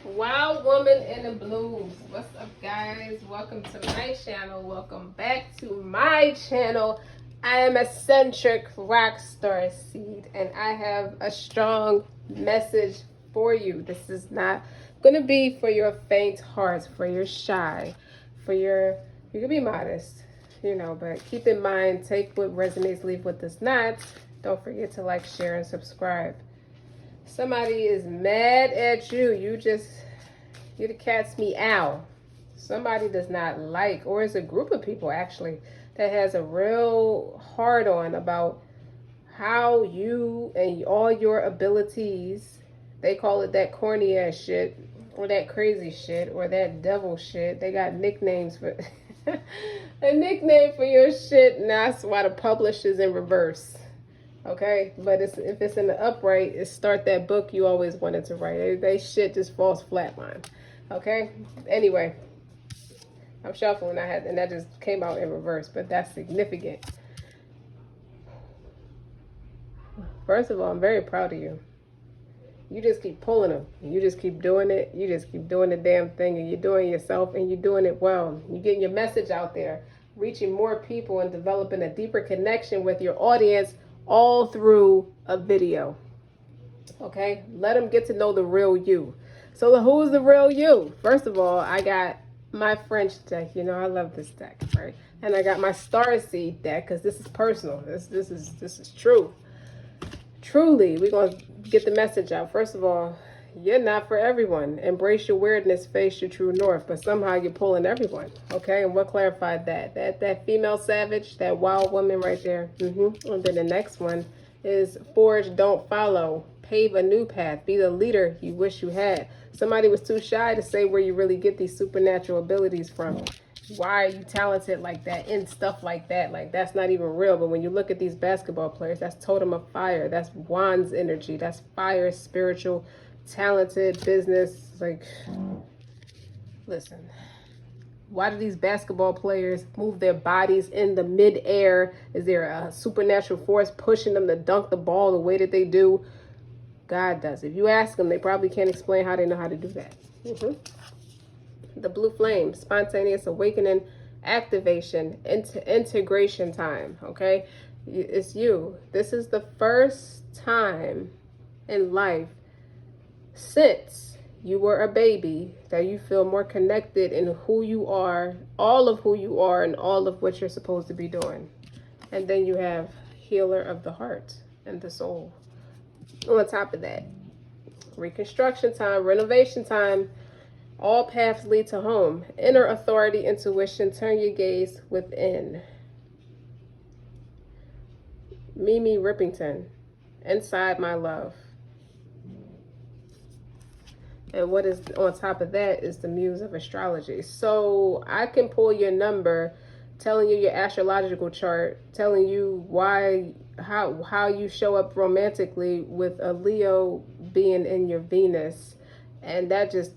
Wild woman in the blues. What's up, guys? Welcome to my channel. Welcome back to my channel. I am eccentric RockStar'Seed, and I have a strong message for you. This is not going to be for your faint hearts, for your shy, for your, you can be modest, but keep in mind, take what resonates, leave what does not. Don't forget to like, share, and subscribe. Somebody is mad at you. You're the cat's meow. Somebody does not like, or it's a group of people actually, that has a real hard on about how you and all your abilities, they call it that corny ass shit, or that crazy shit, or that devil shit. They got nicknames for a nickname for your shit, and that's why the publisher's in reverse. Okay, but if it's in the upright, it's start that book you always wanted to write. They shit just falls flatline. Okay, anyway, I'm shuffling. And that just came out in reverse, but that's significant. First of all, I'm very proud of you. You just keep pulling them. You just keep doing it. You just keep doing the damn thing, and you're doing it yourself, and you're doing it well. You're getting your message out there, reaching more people, and developing a deeper connection with your audience, all through a video. Okay, let them get to know the real you. So who's the real you? First of all, I got my French deck. I love this deck, right? And I got my Star'Seed deck, because this is personal. This is true. Truly, we're gonna get the message out. First of all, you're not for everyone. Embrace your weirdness, face your true north. But somehow you're pulling everyone. Okay, and what clarified that? That female savage, that wild woman right there. And then the next one is forge, don't follow. Pave a new path. Be the leader you wish you had. Somebody was too shy to say where you really get these supernatural abilities from. Why are you talented like that in stuff like that? Like, that's not even real. But when you look at these basketball players, that's totem of fire. That's Wands energy. That's fire, spiritual, talented, business. Like, listen, why do these basketball players move their bodies in the mid-air? Is there a supernatural force pushing them to dunk the ball the way that they do? God does. If you ask them, they probably can't explain how they know how to do that. The blue flame, spontaneous awakening, activation, integration time. Okay, it's you. This is the first time in life since you were a baby that you feel more connected in who you are, all of who you are, and all of what you're supposed to be doing. And then you have healer of the heart and the soul. On top of that, reconstruction time, renovation time. All paths lead to home. Inner authority, intuition. Turn your gaze within. Mimi Rippington. Inside my love. And what is on top of that is the muse of astrology. So I can pull your number, telling you your astrological chart, telling you how you show up romantically with a Leo being in your Venus. And that just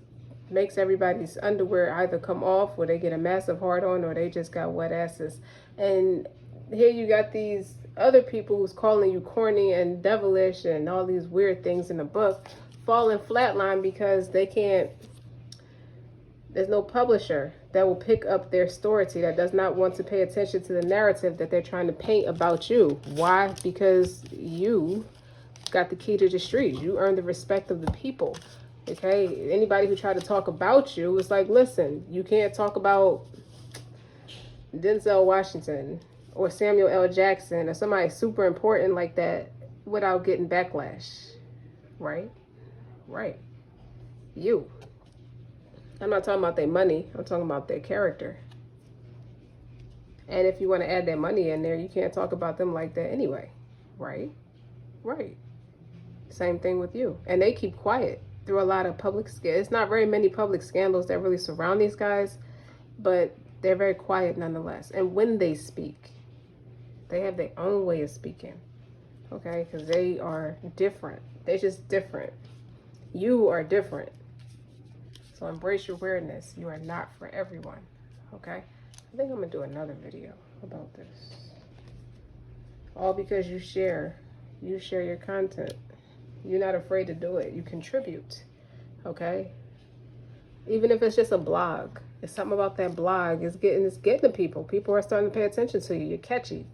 makes everybody's underwear either come off, or they get a massive hard on, or they just got wet asses. And here you got these other people who's calling you corny and devilish and all these weird things in the book falling flatline because they can't, there's no publisher that will pick up their story, that does not want to pay attention to the narrative that they're trying to paint about you. Why? Because you got the key to the streets. You earned the respect of the people. Okay, anybody who tried to talk about you was like, listen, you can't talk about Denzel Washington or Samuel L. Jackson or somebody super important like that without getting backlash. Right? Right. You. I'm not talking about their money. I'm talking about their character. And if you want to add their money in there, you can't talk about them like that anyway. Right? Right. Same thing with you. And they keep quiet through a lot of public scandals. It's not very many public scandals that really surround these guys, but they're very quiet nonetheless. And when they speak, they have their own way of speaking, okay? Because they are different. They're just different. You are different. So embrace your weirdness. You are not for everyone, okay? I think I'm gonna do another video about this. All because you share your content. You're not afraid to do it. You contribute, okay? Even if it's just a blog, it's something about that blog. It's getting to people. People are starting to pay attention to you. You're catchy.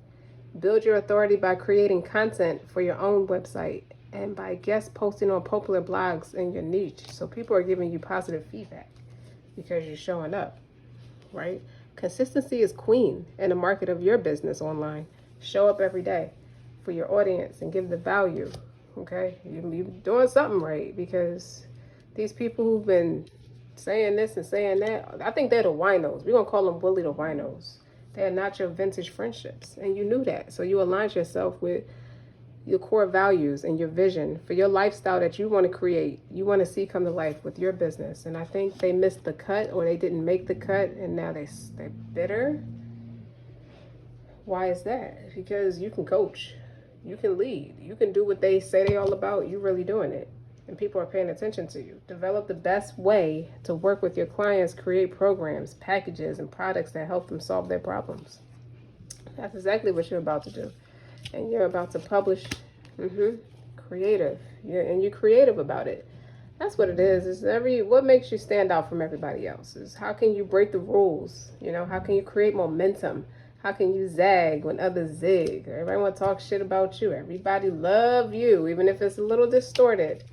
Build your authority by creating content for your own website and by guest posting on popular blogs in your niche. So people are giving you positive feedback because you're showing up, right? Consistency is queen in the market of your business online. Show up every day for your audience and give the value, okay? You're doing something right, because these people who've been saying this and saying that, I think they're the winos. We're going to call them Willie the winos. They're not your vintage friendships, and you knew that. So you aligned yourself with your core values and your vision for your lifestyle that you want to create, you want to see come to life with your business. And I think they missed the cut, or they didn't make the cut, and now they're bitter. Why is that? Because you can coach, you can lead, you can do what they say they all about. You're really doing it, and people are paying attention to you. Develop the best way to work with your clients. Create programs, packages, and products that help them solve their problems. That's exactly what you're about to do. And you're about to publish. Creative. And you're creative about it. That's what it is. What makes you stand out from everybody else is how can you break the rules? How can you create momentum? How can you zag when others zig? Everybody want to talk shit about you. Everybody love you, even if it's a little distorted.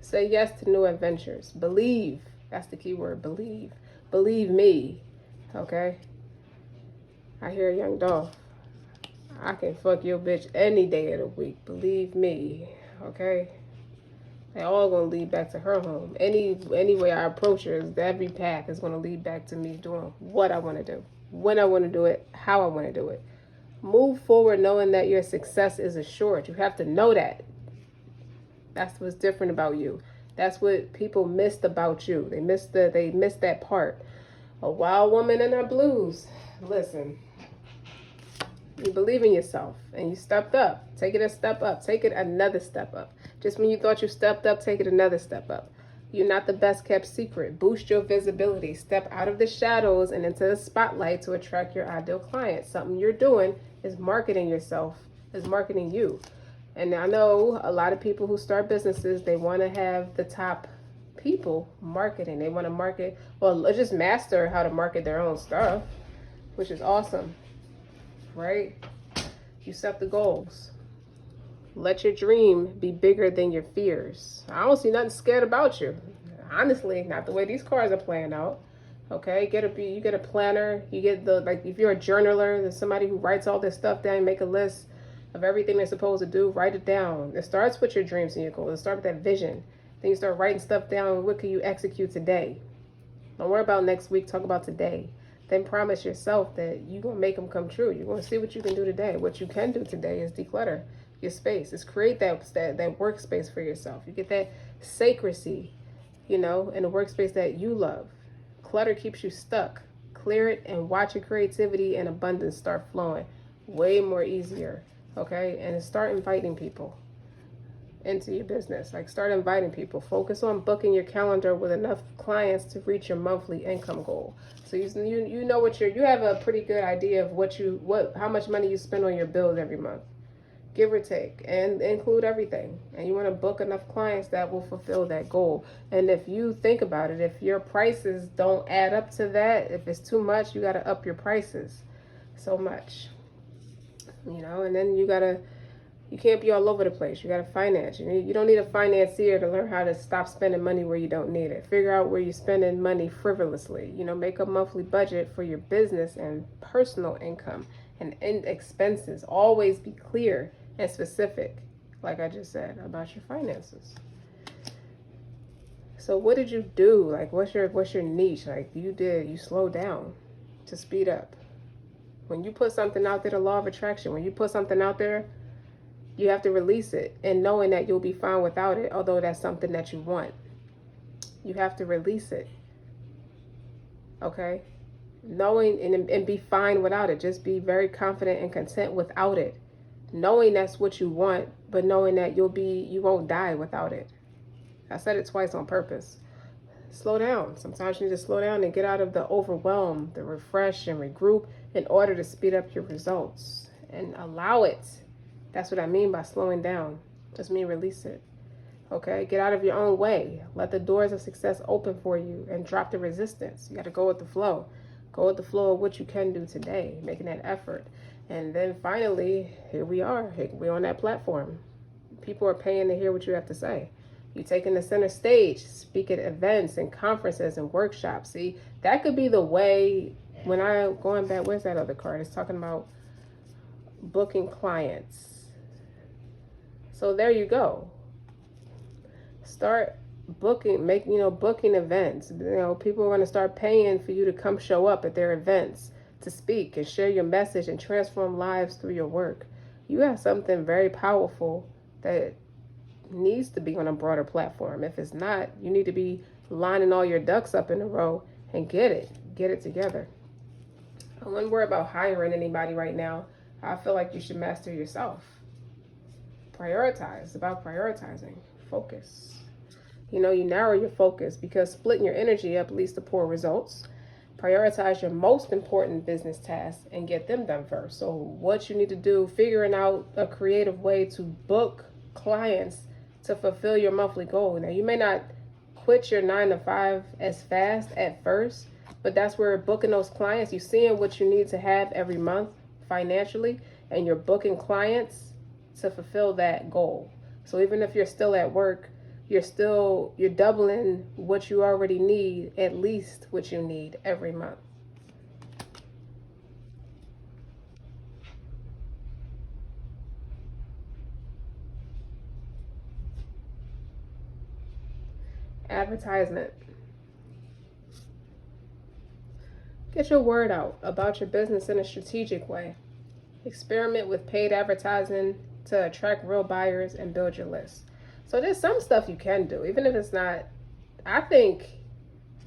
Say yes to new adventures. Believe. That's the key word. Believe. Believe me. Okay? I hear Young Dolph. I can fuck your bitch any day of the week. Believe me. Okay? They all gonna lead back to her home. Any way I approach her, every path is gonna lead back to me doing what I want to do, when I want to do it, how I want to do it. Move forward knowing that your success is assured. You have to know that. That's what's different about you. That's what people missed about you. They missed that part. A wild woman in her blues. Listen. You believe in yourself and you stepped up. Take it a step up. Take it another step up. Just when you thought you stepped up, take it another step up. You're not the best kept secret. Boost your visibility. Step out of the shadows and into the spotlight to attract your ideal client. Something you're doing is marketing yourself, is marketing you. And I know a lot of people who start businesses, they want to have the top people marketing. They want to market, let's just master how to market their own stuff, which is awesome. Right? You set the goals. Let your dream be bigger than your fears. I don't see nothing scared about you. Honestly, not the way these cards are playing out. Okay? You get a planner. You get if you're a journaler, there's somebody who writes all this stuff down, make a list of everything they're supposed to do. Write it down. It starts with your dreams and your goals. It starts with that vision. Then you start writing stuff down. What can you execute today? Don't worry about next week. Talk about today. Then promise yourself that you're going to make them come true. You're going to see what you can do today. What you can do today is declutter your space. Is create that workspace for yourself. You get that sacredcy, in a workspace that you love. Clutter keeps you stuck. Clear it and watch your creativity and abundance start flowing. Way more easier, okay? And start inviting people into your business. Start inviting people. Focus on booking your calendar with enough clients to reach your monthly income goal. So you know you have a pretty good idea of how much money you spend on your bills every month, give or take, and include everything. And you want to book enough clients that will fulfill that goal. And if you think about it, if your prices don't add up to that, if it's too much, you got to up your prices so much, and then you can't be all over the place. You got to finance. You don't need a financier to learn how to stop spending money where you don't need it. Figure out where you're spending money frivolously. Make a monthly budget for your business and personal income and expenses. Always be clear and specific, like I just said, about your finances. So what did you do? What's your niche? You slow down to speed up. When you put something out there, the law of attraction, when you put something out there, you have to release it, and knowing that you'll be fine without it, although that's something that you want. You have to release it. Okay? Knowing and be fine without it. Just be very confident and content without it. Knowing that's what you want, but knowing that you won't die without it. I said it twice on purpose. Slow down. Sometimes you need to slow down and get out of the overwhelm, the refresh and regroup in order to speed up your results. And allow it. That's what I mean by slowing down. Just mean release it. Okay, get out of your own way. Let the doors of success open for you and drop the resistance. You got to go with the flow. Go with the flow of what you can do today, making that effort. And then finally, here we are. We're on that platform. People are paying to hear what you have to say. You taking the center stage, speak at events and conferences and workshops. See, that could be the way. When I going back, where's that other card? It's talking about booking clients. So there you go. Start booking, booking events. People are going to start paying for you to come show up at their events to speak and share your message and transform lives through your work. You have something very powerful that needs to be on a broader platform. If it's not, you need to be lining all your ducks up in a row and get it together. I wouldn't worry about hiring anybody right now. I feel like you should master yourself. Prioritize. It's about prioritizing. Focus. You narrow your focus, because splitting your energy up leads to poor results. Prioritize your most important business tasks and get them done first. So what you need to do, figuring out a creative way to book clients to fulfill your monthly goal. Now, you may not quit your 9-to-5 as fast at first, but that's where booking those clients, you're seeing what you need to have every month financially, and you're booking clients to fulfill that goal. So even if you're still at work, you're doubling what you already need, at least what you need every month. Advertisement. Get your word out about your business in a strategic way. Experiment with paid advertising to attract real buyers and build your list. So there's some stuff you can do, even if it's not. I think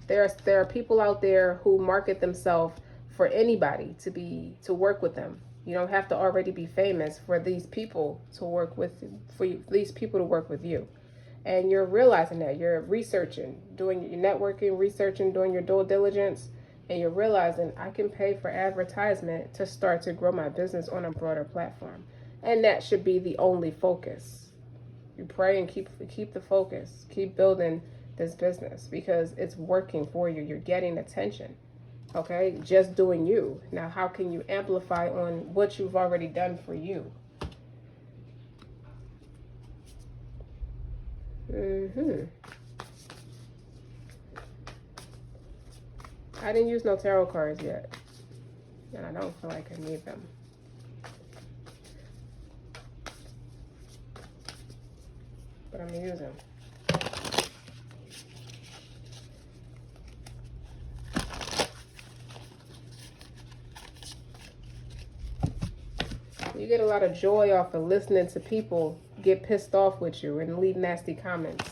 there are people out there who market themselves for anybody to work with them. You don't have to already be famous for these people to work with, these people to work with you. And you're realizing that you're researching, doing your networking, researching, doing your due diligence, and you're realizing I can pay for advertisement to start to grow my business on a broader platform. And that should be the only focus. You pray and keep the focus. Keep building this business because it's working for you. You're getting attention. Okay? Just doing you. Now, how can you amplify on what you've already done for you? I didn't use no tarot cards yet. And I don't feel like I need them. But I'm going to use them. You get a lot of joy off of listening to people get pissed off with you and leave nasty comments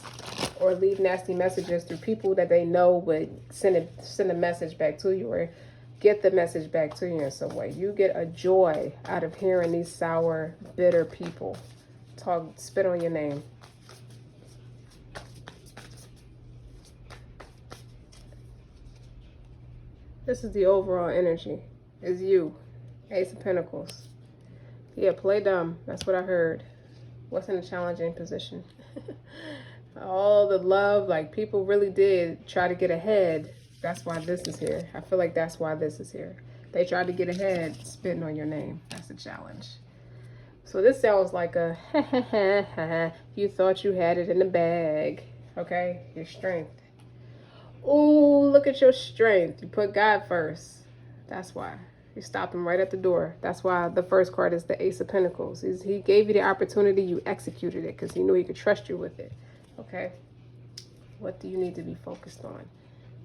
or leave nasty messages through people that they know would send a message back to you or get the message back to you in some way. You get a joy out of hearing these sour, bitter people spit on your name. This is the overall energy. Is you. Ace of Pentacles. Yeah, play dumb. That's what I heard. What's in a challenging position? All the love, like people really did try to get ahead. That's why this is here. I feel like that's why this is here. They tried to get ahead, spitting on your name. That's a challenge. So this sounds like a you thought you had it in the bag. Okay? Your strength. Oh, look at your strength. You put God first. That's why. You stopped him right at the door. That's why the first card is the Ace of Pentacles. He gave you the opportunity. You executed it because he knew he could trust you with it. Okay? What do you need to be focused on?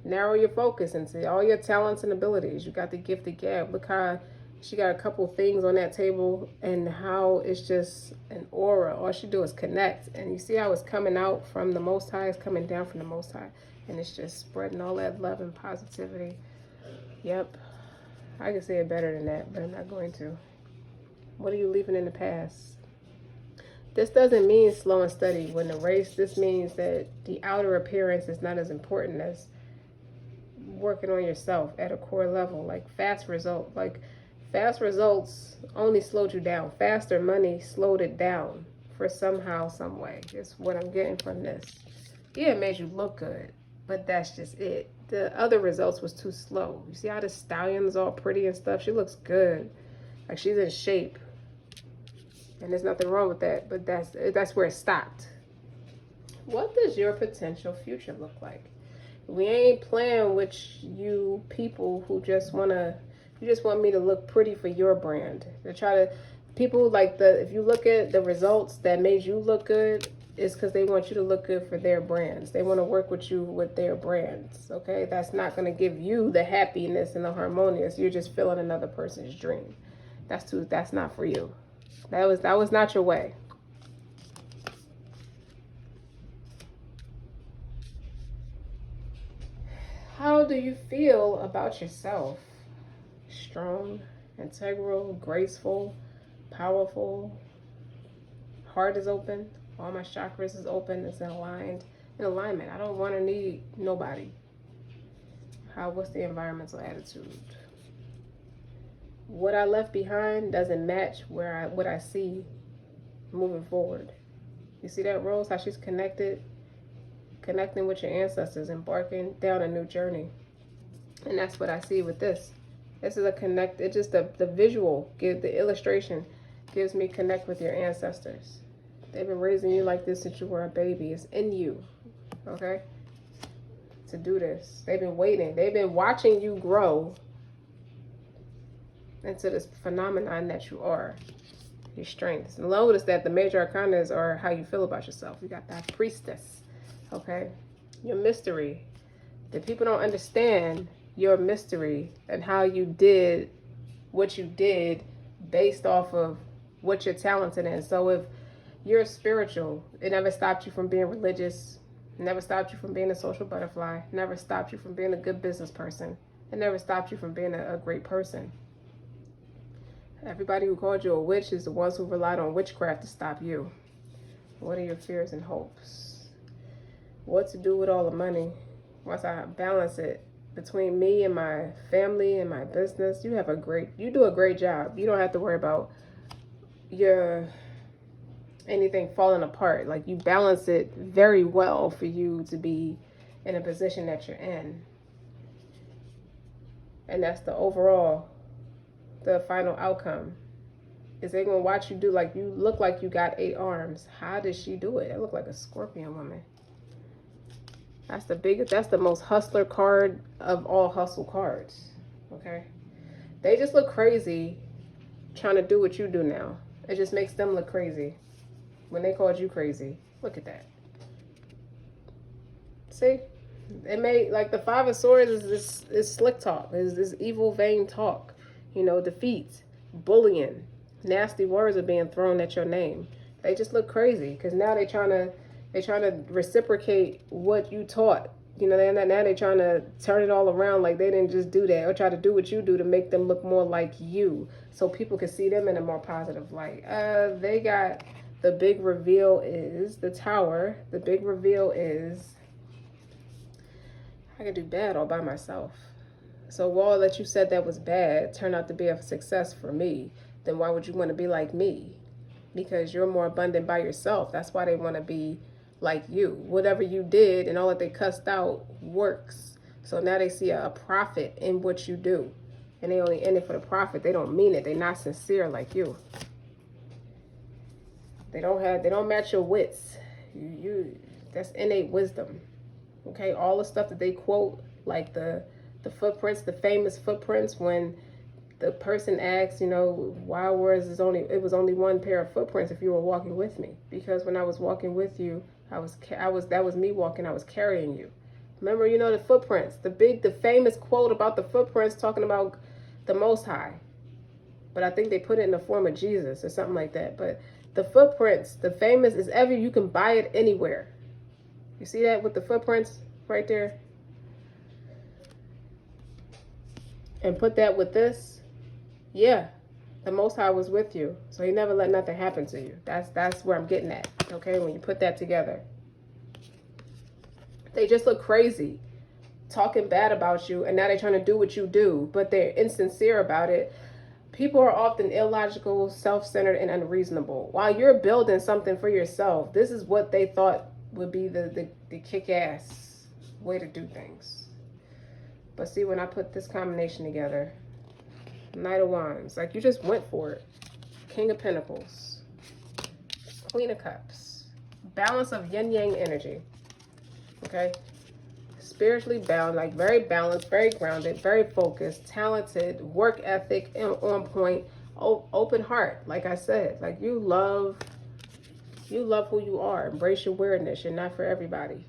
Narrow your focus and see all your talents and abilities. You got the gift of gab. Look how she got a couple things on that table and how it's just an aura. All she do is connect. And you see how it's coming out from the Most High. It's coming down from the Most High. And it's just spreading all that love and positivity. Yep. I can say it better than that, but I'm not going to. What are you leaving in the past? This doesn't mean slow and steady. When the race, this means that the outer appearance is not as important as working on yourself at a core level. Like fast results only slowed you down. Faster money slowed it down for somehow, some way. It's what I'm getting from this. Yeah, it made you look good, but that's just it. The other results was too slow. You see how the stallion's all pretty and stuff? She looks good. Like she's in shape. And there's nothing wrong with that, but that's where it stopped. What does your potential future look like? We ain't playing with you people who just want me to look pretty for your brand. They try to, people like if you look at the results that made you look good, it's because they want you to look good for their brands. They want to work with you with their brands, okay? That's not going to give you the happiness and the harmonious. You're just filling another person's dream. That's not for you. That was not your way. How do you feel about yourself? Strong, integral, graceful, powerful. Heart is open. All my chakras is open. It's in alignment. I don't want to need nobody. What's the environmental attitude? What I left behind doesn't match what I see moving forward. You see that, Rose? How she's connecting with your ancestors, embarking down a new journey. And that's what I see with this. This is it's just the visual, the illustration gives me connect with your ancestors. They've been raising you like this since you were a baby. It's in you, okay? To do this. They've been waiting. They've been watching you grow into this phenomenon that you are. Your strengths. And notice that the major arcanas are how you feel about yourself. You got that priestess, okay? Your mystery. The people don't understand your mystery and how you did what you did based off of what you're talented in. So if you're spiritual, it never stopped you from being religious, never stopped you from being a social butterfly, never stopped you from being a good business person, it never stopped you from being a great person. Everybody who called you a witch is the ones who relied on witchcraft to stop you. What are your fears and hopes? What to do with all the money? Once I balance it between me and my family and my business, you do a great job. You don't have to worry about anything falling apart. Like, you balance it very well for you to be in a position that you're in. And that's the final outcome. Is they gonna watch you do, like, you look like you got 8 arms. How did she do it? It looked like a scorpion woman. That's the most hustler card of all hustle cards. Okay? They just look crazy trying to do what you do now. It just makes them look crazy when they called you crazy. Look at that. See? It made, like, the 5 of Swords is slick talk. Is this evil, vain talk. You know, defeat, bullying, nasty words are being thrown at your name. They just look crazy because now they're trying to reciprocate what you taught. You know, now they're trying to turn it all around, like they didn't just do that, or try to do what you do to make them look more like you, so people can see them in a more positive light. They got the big reveal is the Tower. The big reveal is I can do bad all by myself. So all that you said that was bad turned out to be a success for me. Then why would you want to be like me? Because you're more abundant by yourself. That's why they want to be like you. Whatever you did and all that they cussed out works. So now they see a profit in what you do. And they only in it for the profit. They don't mean it. They're not sincere like you. They don't match your wits. That's innate wisdom. Okay, all the stuff that they quote, like the footprints, the famous footprints, when the person asks, you know, why it was only one pair of footprints if you were walking with me. Because when I was walking with you, that was me walking, I was carrying you. Remember, you know, the footprints, the famous quote about the footprints talking about the Most High. But I think they put it in the form of Jesus or something like that. But the footprints, the famous, you can buy it anywhere. You see that with the footprints right there? And put that with this. Yeah, the Most High was with you. So he never let nothing happen to you. That's where I'm getting at. Okay, when you put that together. They just look crazy. Talking bad about you. And now they're trying to do what you do. But they're insincere about it. People are often illogical, self-centered, and unreasonable. While you're building something for yourself, this is what they thought would be the kick-ass way to do things. But see, when I put this combination together, Knight of Wands, like you just went for it. King of Pentacles, Queen of Cups, balance of yin-yang energy, okay? Spiritually bound, like very balanced, very grounded, very focused, talented, work ethic on point, open heart. Like I said, like you love who you are. Embrace your weirdness. You're not for everybody.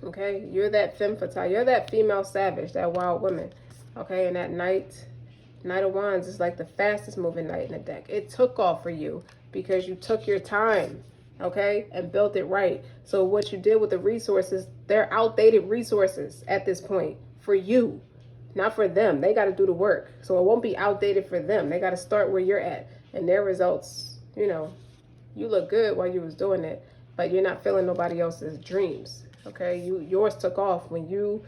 Okay, you're that femme fatale. You're that female savage, that wild woman. Okay, and that Knight of Wands is like the fastest moving knight in the deck. It took off for you because you took your time. Okay, and built it right. So what you did with the resources, they're outdated resources at this point for you, not for them. They got to do the work. So it won't be outdated for them. They got to start where you're at, and their results, you know, you look good while you was doing it, but you're not filling nobody else's dreams. Okay, yours took off when you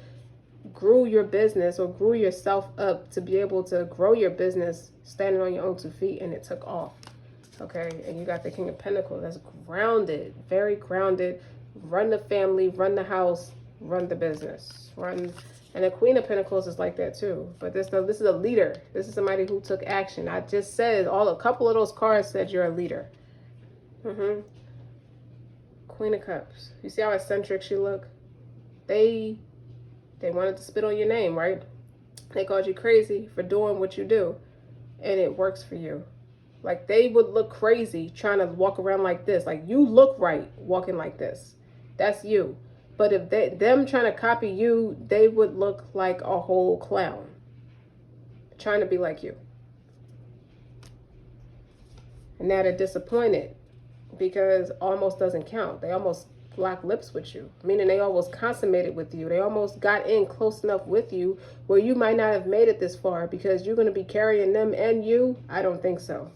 grew your business or grew yourself up to be able to grow your business standing on your own 2 feet, and it took off. Okay, and you got the King of Pentacles. That's grounded, very grounded. Run the family, run the house, run the business, run. And the Queen of Pentacles is like that too. But this is a leader. This is somebody who took action. I just said a couple of those cards said you're a leader. Queen of Cups. You see how eccentric she look? They wanted to spit on your name, right? They called you crazy for doing what you do, and it works for you. Like they would look crazy trying to walk around like this. Like you look right walking like this. That's you. But if them trying to copy you, they would look like a whole clown trying to be like you. And now they're disappointed because almost doesn't count. They almost lock lips with you, meaning they almost consummated with you. They almost got in close enough with you where you might not have made it this far because you're going to be carrying them and you. I don't think so.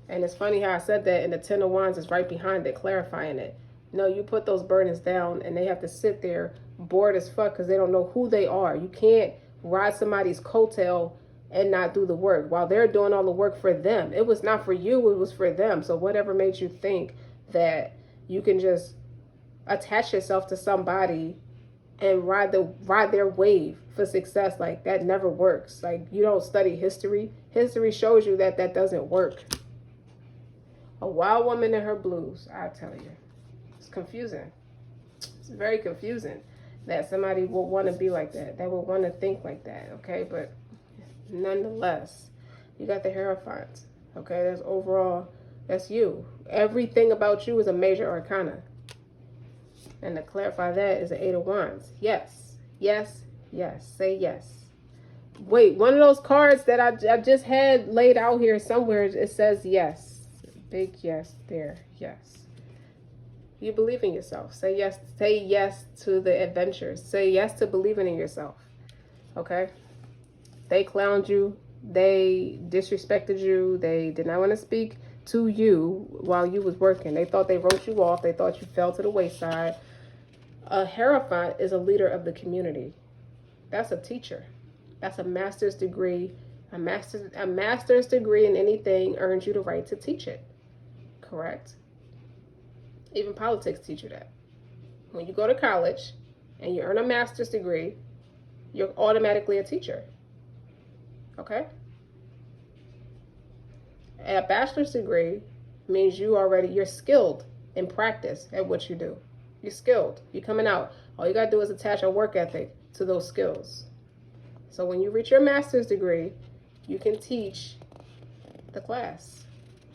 And it's funny how I said that, and the Ten of Wands is right behind it, clarifying it. No, you put those burdens down, and they have to sit there bored as fuck because they don't know who they are. You can't ride somebody's coattail and not do the work while they're doing all the work for them. It was not for you, it was for them. So whatever made you think that you can just attach yourself to somebody and ride their wave for success, like that never works. Like you don't study history. History shows you that that doesn't work. A wild woman in her blues, I tell you. It's confusing. It's very confusing that somebody will want to be like that. That will want to think like that, okay? But nonetheless, you got the Hierophant, okay? That's overall, that's you. Everything about you is a major arcana. And to clarify that is the Eight of Wands. Yes, yes, yes. Say yes. Wait, one of those cards that I just had laid out here somewhere, it says yes. Big yes there. Yes. You believe in yourself. Say yes. Say yes to the adventures. Say yes to believing in yourself. Okay? They clowned you. They disrespected you. They did not want to speak to you while you was working. They thought they wrote you off. They thought you fell to the wayside. A Hierophant is a leader of the community. That's a teacher. That's a master's degree. A master's degree in anything earns you the right to teach it. Correct? Even politics teach you that. When you go to college and you earn a master's degree, you're automatically a teacher. Okay? A bachelor's degree means you're skilled in practice at what you do. You're skilled. You're coming out. All you got to do is attach a work ethic to those skills. So when you reach your master's degree, you can teach the class.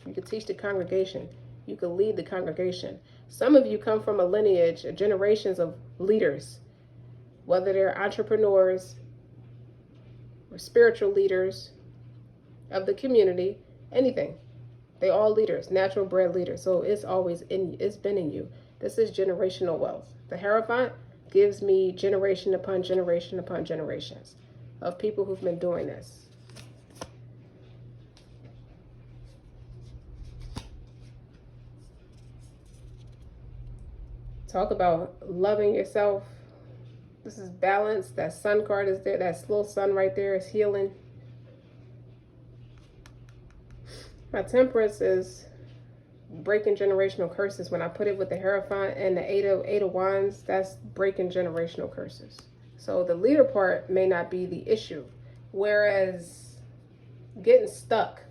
You can teach the congregation. You can lead the congregation. Some of you come from a lineage, generations of leaders, whether they're entrepreneurs or spiritual leaders of the community, anything. They all leaders, natural bred leaders. So it's been in you. This is generational wealth. The Hierophant gives me generation upon generation upon generations of people who've been doing this. Talk about loving yourself. This is balance. That sun card is there. That little sun right there is healing. My Temperance is breaking generational curses. When I put it with the Hierophant and the Eight of Wands, that's breaking generational curses. So the leader part may not be the issue. Whereas getting stuck,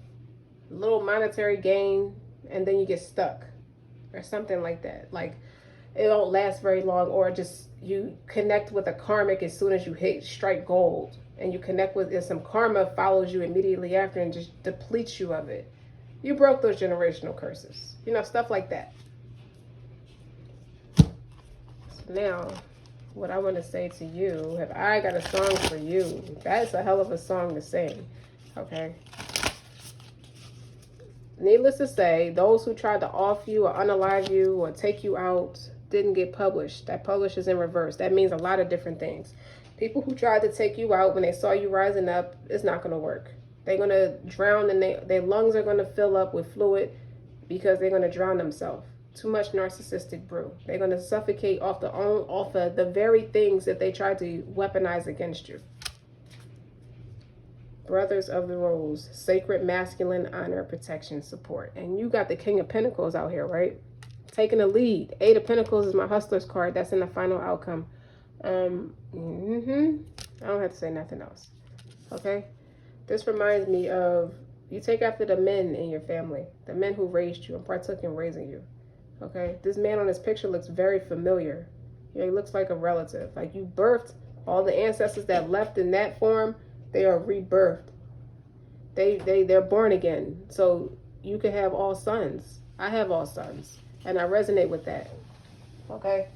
little monetary gain, and then you get stuck. Or something like that. Like, it don't last very long, or just you connect with a karmic as soon as you strike gold. And you connect with, and some karma follows you immediately after and just depletes you of it. You broke those generational curses. You know, stuff like that. So now, what I want to say to you, have I got a song for you? That's a hell of a song to sing. Okay? Needless to say, those who tried to off you or unalive you or take you out didn't get published. That publish is in reverse. That means a lot of different things. People who tried to take you out when they saw you rising up, it's not going to work. They're going to drown, and their lungs are going to fill up with fluid because they're going to drown themselves. Too much narcissistic brew. They're going to suffocate off of the very things that they tried to weaponize against you. Brothers of the Rose, sacred masculine honor, protection, support. And you got the King of Pentacles out here, right? Taking the lead. Eight of Pentacles is my Hustler's card. That's in the final outcome. I don't have to say nothing else. Okay? This reminds me of, you take after the men in your family, the men who raised you and partook in raising you. Okay? This man on this picture looks very familiar. You know, he looks like a relative. Like, you birthed all the ancestors that left in that form. They are rebirthed. They're born again. So you can have all sons. I have all sons. And I resonate with that. Okay?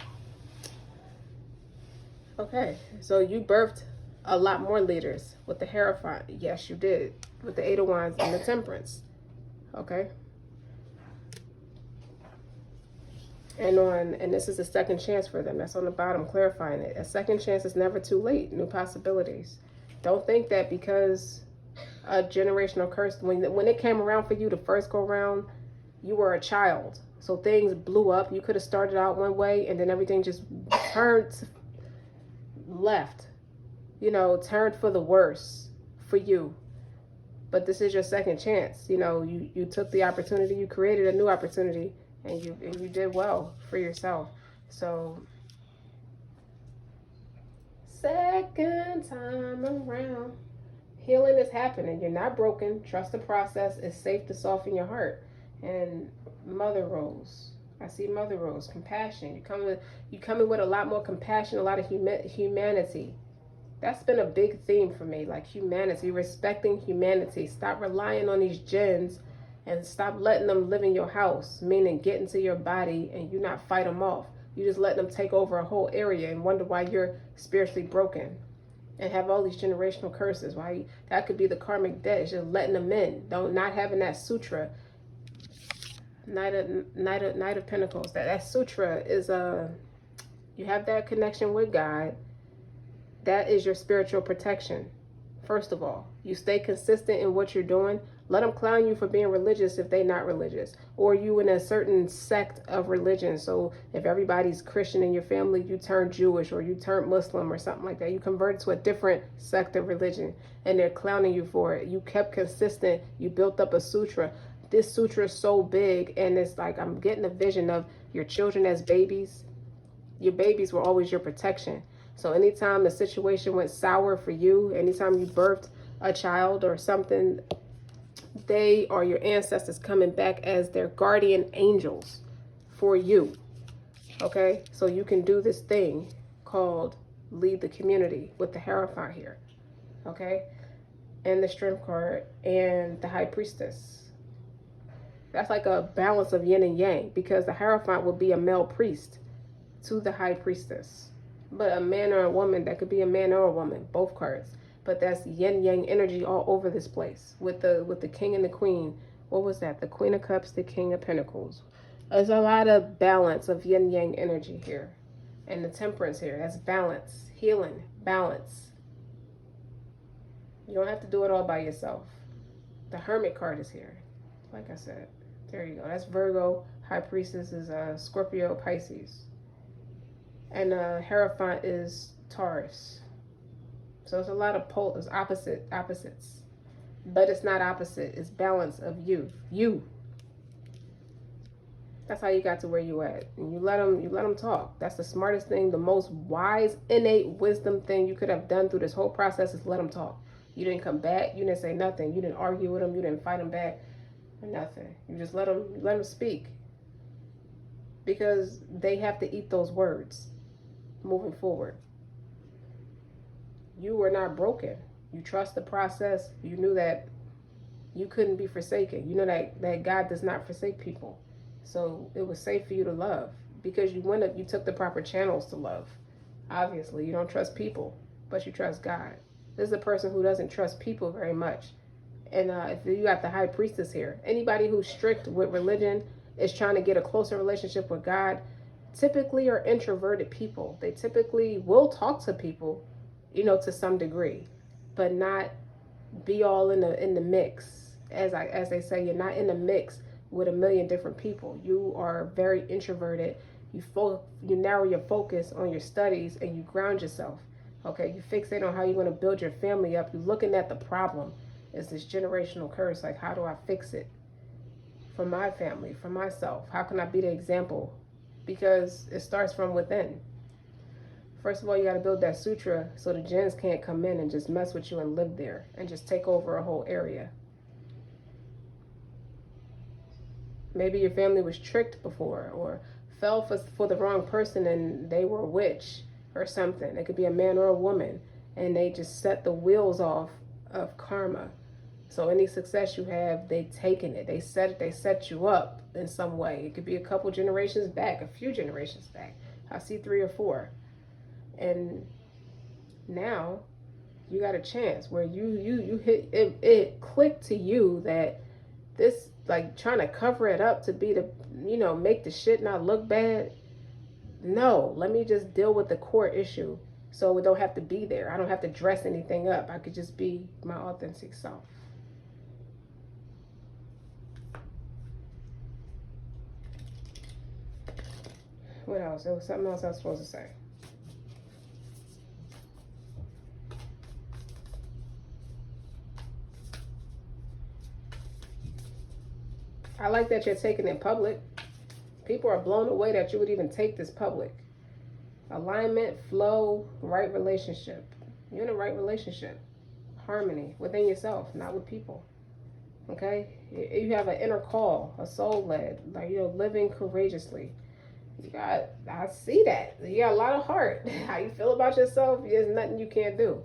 Okay. So you birthed a lot more leaders with the Hierophant. Yes, you did. With the Eight of Wands and the Temperance. Okay? And this is a second chance for them. That's on the bottom, clarifying it. A second chance is never too late. New possibilities. Don't think that because a generational curse, when it came around for you the first go round, you were a child. So things blew up. You could have started out one way and then everything just turned left. You know, turned for the worse for you. But this is your second chance. You know, you took the opportunity, you created a new opportunity, and you did well for yourself. So second time around, healing is happening. You're not broken. Trust the process. It's safe to soften your heart. And Mother Rose, I see Mother Rose, compassion. You come in with a lot more compassion, a lot of humanity. That's been a big theme for me, like humanity, respecting humanity. Stop relying on these jinns and stop letting them live in your house, meaning get into your body and you not fight them off. You just let them take over a whole area and wonder why you're spiritually broken and have all these generational curses. Why that could be the karmic debt. It's just letting them in. Not having that sutra. Knight of Pentacles. That sutra is you have that connection with God. That is your spiritual protection. First of all, you stay consistent in what you're doing. Let them clown you for being religious if they're not religious, or you in a certain sect of religion. So if everybody's Christian in your family, you turn Jewish or you turn Muslim or something like that. You converted to a different sect of religion and they're clowning you for it. You kept consistent. You built up a sutra. This sutra is so big, and it's like I'm getting a vision of your children as babies. Your babies were always your protection. So anytime the situation went sour for you, anytime you birthed a child or something, they are your ancestors coming back as their guardian angels for you. Okay? So you can do this thing called lead the community with the Hierophant here. Okay? And the Strength card and the High Priestess. That's like a balance of yin and yang, because the Hierophant will be a male priest to the High Priestess. But a man or a woman, that could be a man or a woman, both cards. But that's yin yang energy all over this place with the King and the Queen. What was that? The Queen of Cups, the King of Pentacles. There's a lot of balance of yin yang energy here. And the Temperance here, that's balance, healing, balance. You don't have to do it all by yourself. The Hermit card is here. Like I said, there you go. That's Virgo. High Priestess is Scorpio, Pisces. And Hierophant is Taurus. So there's a lot of opposites. But it's not opposite. It's balance of you. You. That's how you got to where you at. And you let them talk. That's the smartest thing, the most wise, innate wisdom thing you could have done through this whole process is let them talk. You didn't come back. You didn't say nothing. You didn't argue with them. You didn't fight them back. Or nothing. You just let them speak. Because they have to eat those words moving forward. You were not broken. You trust the process. You knew that you couldn't be forsaken. You know that God does not forsake people. So it was safe for you to love because you took the proper channels to love. Obviously, you don't trust people, but you trust God. This is a person who doesn't trust people very much. And if you got the high priestess here, anybody who's strict with religion is trying to get a closer relationship with God, typically are introverted people. They typically will talk to people, to some degree, but not be all in the mix. As they say, you're not in the mix with a million different people. You are very introverted. You narrow your focus on your studies and you ground yourself. Okay, you fixate on how you're going to build your family up. You're looking at the problem. It's this generational curse. Like, how do I fix it for my family, for myself? How can I be the example? Because it starts from within. First of all, you got to build that sutra so the jinns can't come in and just mess with you and live there and just take over a whole area. Maybe your family was tricked before or fell for the wrong person and they were a witch or something. It could be a man or a woman and they just set the wheels off of karma. So any success you have, they've taken it. They set you up in some way. It could be a couple generations back, a few generations back. I see 3 or 4. And now you got a chance where you hit it clicked to you that this, like, trying to cover it up to be make the shit not look bad. No, let me just deal with the core issue so we don't have to be there. I don't have to dress anything up. I could just be my authentic self. What else? There was something else I was supposed to say. I like that you're taking it public. People are blown away that you would even take this public. Alignment, flow, right relationship. You're in a right relationship. Harmony within yourself, not with people. Okay? You have an inner call, a soul led, like, living courageously. I see that. You got a lot of heart. How you feel about yourself, there's nothing you can't do.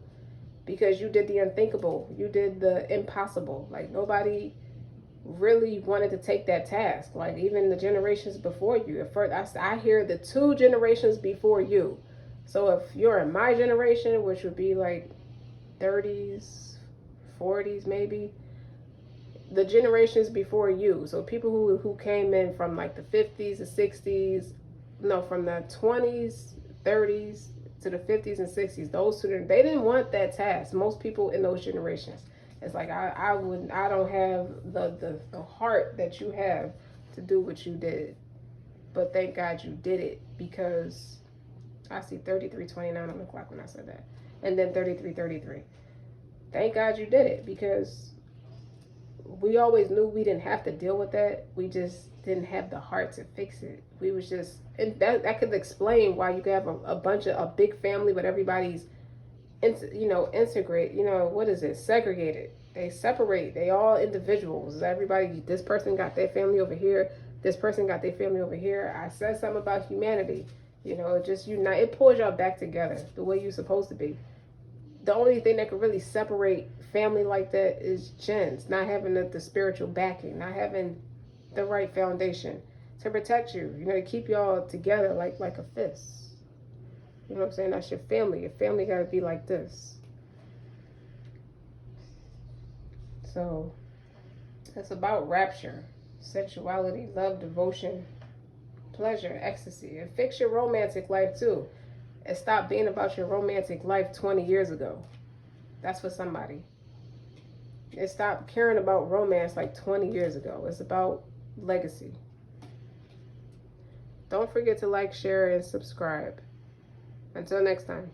Because you did the unthinkable. You did the impossible. Like, nobody really wanted to take that task. Like, even the generations before you. At first, I hear the 2 generations before you. So if you're in my generation, which would be like 30s, 40s maybe, the generations before you. So people who came in from like the 50s, the 60s, no, from the 20s, 30s to the 50s and 60s. Those 2, they didn't want that task. Most people in those generations. It's like, I don't have the heart that you have to do what you did. But thank God you did it, because I see 33:29 on the clock when I said that. And then 33:33. Thank God you did it, because we always knew we didn't have to deal with that. We just didn't have the heart to fix it. We was just, and that could explain why you could have a big family, but everybody's integrate, what is it? Segregated. They separate. They all individuals. Everybody, this person got their family over here. This person got their family over here. I said something about humanity. Just unite. It pulls y'all back together the way you're supposed to be. The only thing that could really separate family like that is jinns, not having the spiritual backing, not having the right foundation to protect you. To keep y'all together like a fist. You know what I'm saying? That's your family. Your family got to be like this. So, it's about rapture, sensuality, love, devotion, pleasure, ecstasy. And fix your romantic life too. And stop being about your romantic life 20 years ago. That's for somebody. And stop caring about romance like 20 years ago. It's about legacy. Don't forget to like, share, and subscribe. Until next time.